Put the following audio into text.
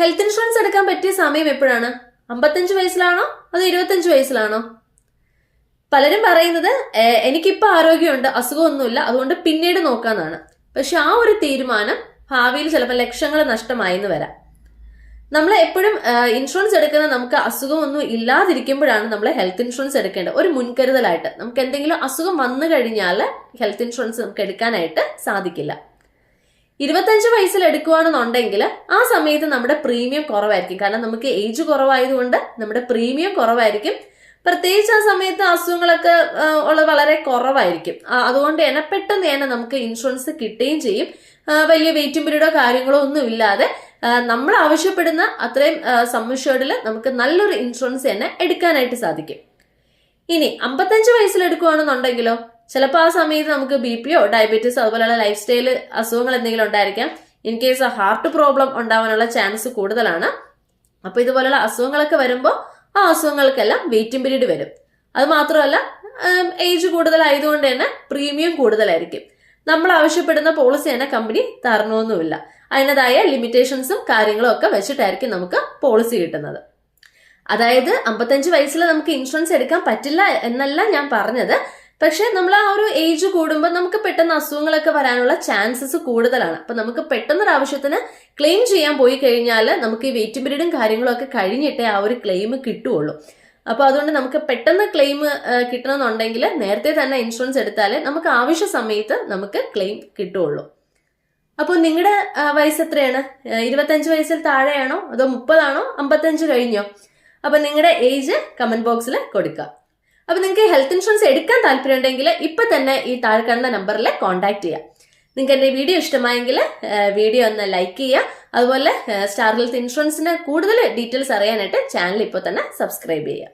Health insurance എടുക്കാൻ പറ്റിയ സമയം എപ്പോഴാണ്? 55 വയസ്സിലാണോ അതോ 25 വയസ്സിലാണോ? പലരും പറയുന്നത് എനിക്കിപ്പോൾ ആരോഗ്യമുണ്ട്, അസുഖമൊന്നുമില്ല, അതുകൊണ്ട് പിന്നീട് നോക്കാന്നാണ്. പക്ഷെ ആ ഒരു തീരുമാനം ഭാവിയിൽ ചിലപ്പോൾ ലക്ഷങ്ങൾ നഷ്ടമായെന്ന് വരാം. നമ്മൾ എപ്പോഴും ഇൻഷുറൻസ് എടുക്കുന്നത് നമുക്ക് അസുഖമൊന്നും ഇല്ലാതിരിക്കുമ്പോഴാണ് നമ്മൾ ഹെൽത്ത് ഇൻഷുറൻസ് എടുക്കേണ്ടത്. ഒരു മുൻകരുതലായിട്ട് നമുക്ക് എന്തെങ്കിലും അസുഖം വന്നു കഴിഞ്ഞാൽ ഹെൽത്ത് ഇൻഷുറൻസ് നമുക്ക് എടുക്കാനായിട്ട് സാധിക്കില്ല. 25 വയസ്സിൽ എടുക്കുകയാണെന്നുണ്ടെങ്കിൽ ആ സമയത്ത് നമ്മുടെ പ്രീമിയം കുറവായിരിക്കും. കാരണം നമുക്ക് ഏജ് കുറവായതുകൊണ്ട് നമ്മുടെ പ്രീമിയം കുറവായിരിക്കും. പ്രത്യേകിച്ച് ആ സമയത്ത് അസുഖങ്ങളൊക്കെ വളരെ കുറവായിരിക്കും. അതുകൊണ്ട് തന്നെ പെട്ടെന്ന് തന്നെ നമുക്ക് ഇൻഷുറൻസ് കിട്ടുകയും ചെയ്യും. വലിയ വെയിറ്റിംഗ് പീരീഡോ കാര്യങ്ങളോ ഒന്നും ഇല്ലാതെ നമ്മൾ ആവശ്യപ്പെടുന്ന അത്രയും സം അഷ്യൂർഡിൽ നമുക്ക് നല്ലൊരു ഇൻഷുറൻസ് തന്നെ എടുക്കാനായിട്ട് സാധിക്കും. ഇനി 55 വയസ്സിൽ എടുക്കുകയാണെന്നുണ്ടെങ്കിലോ ചിലപ്പോൾ ആ സമയത്ത് നമുക്ക് BP യോ ഡയബറ്റീസോ അതുപോലെയുള്ള ലൈഫ് സ്റ്റൈല് അസുഖങ്ങൾ എന്തെങ്കിലും ഉണ്ടായിരിക്കാം. ഇൻ കേസ് ഹാർട്ട് പ്രോബ്ലം ഉണ്ടാവാനുള്ള ചാൻസ് കൂടുതലാണ്. അപ്പൊ ഇതുപോലുള്ള അസുഖങ്ങളൊക്കെ വരുമ്പോൾ ആ അസുഖങ്ങൾക്കെല്ലാം വെയിറ്റിംഗ് പീരീഡ് വരും. അത് മാത്രമല്ല ഏജ് കൂടുതലായതുകൊണ്ട് തന്നെ പ്രീമിയം കൂടുതലായിരിക്കും. നമ്മൾ ആവശ്യപ്പെടുന്ന പോളിസി തന്നെ കമ്പനി തരണമെന്നുമില്ല. അതിൻ്റെതായ ലിമിറ്റേഷൻസും കാര്യങ്ങളും ഒക്കെ വെച്ചിട്ടായിരിക്കും നമുക്ക് പോളിസി കിട്ടുന്നത്. അതായത് 55 വയസ്സിൽ നമുക്ക് ഇൻഷുറൻസ് എടുക്കാൻ പറ്റില്ല എന്നല്ല ഞാൻ പറഞ്ഞത്. പക്ഷെ നമ്മൾ ആ ഒരു ഏജ് കൂടുമ്പോൾ നമുക്ക് പെട്ടെന്ന് അസുഖങ്ങളൊക്കെ വരാനുള്ള ചാൻസസ് കൂടുതലാണ്. അപ്പൊ നമുക്ക് പെട്ടെന്നൊരു ആവശ്യത്തിന് ക്ലെയിം ചെയ്യാൻ പോയി കഴിഞ്ഞാൽ നമുക്ക് ഈ വെയിറ്റിംഗ് പീരീഡും കാര്യങ്ങളും ഒക്കെ കഴിഞ്ഞിട്ടേ ആ ഒരു ക്ലെയിം കിട്ടുകയുള്ളൂ. അപ്പൊ അതുകൊണ്ട് നമുക്ക് പെട്ടെന്ന് ക്ലെയിം കിട്ടണമെന്നുണ്ടെങ്കിൽ നേരത്തെ തന്നെ ഇൻഷുറൻസ് എടുത്താലേ നമുക്ക് ആവശ്യ സമയത്ത് നമുക്ക് ക്ലെയിം കിട്ടുകയുള്ളൂ. അപ്പോൾ നിങ്ങളുടെ വയസ്സ് എത്രയാണ്? 25 വയസ്സിൽ താഴെയാണോ അതോ 30 ആണോ 55 കഴിഞ്ഞോ? അപ്പൊ നിങ്ങളുടെ ഏജ് കമന്റ് ബോക്സിൽ കൊടുക്കുക. അപ്പൊ നിങ്ങൾക്ക് ഹെൽത്ത് ഇൻഷുറൻസ് എടുക്കാൻ താല്പര്യം ഉണ്ടെങ്കിൽ ഇപ്പൊ തന്നെ ഈ താഴെ കാണുന്ന നമ്പറിൽ കോൺടാക്ട് ചെയ്യാം. നിങ്ങൾക്ക് എന്റെ വീഡിയോ ഇഷ്ടമായെങ്കിൽ വീഡിയോ ഒന്ന് ലൈക്ക് ചെയ്യുക. അതുപോലെ സ്റ്റാർ ഹെൽത്ത് ഇൻഷുറൻസിന് കൂടുതൽ ഡീറ്റെയിൽസ് അറിയാനായിട്ട് ചാനൽ ഇപ്പോൾ തന്നെ സബ്സ്ക്രൈബ് ചെയ്യുക.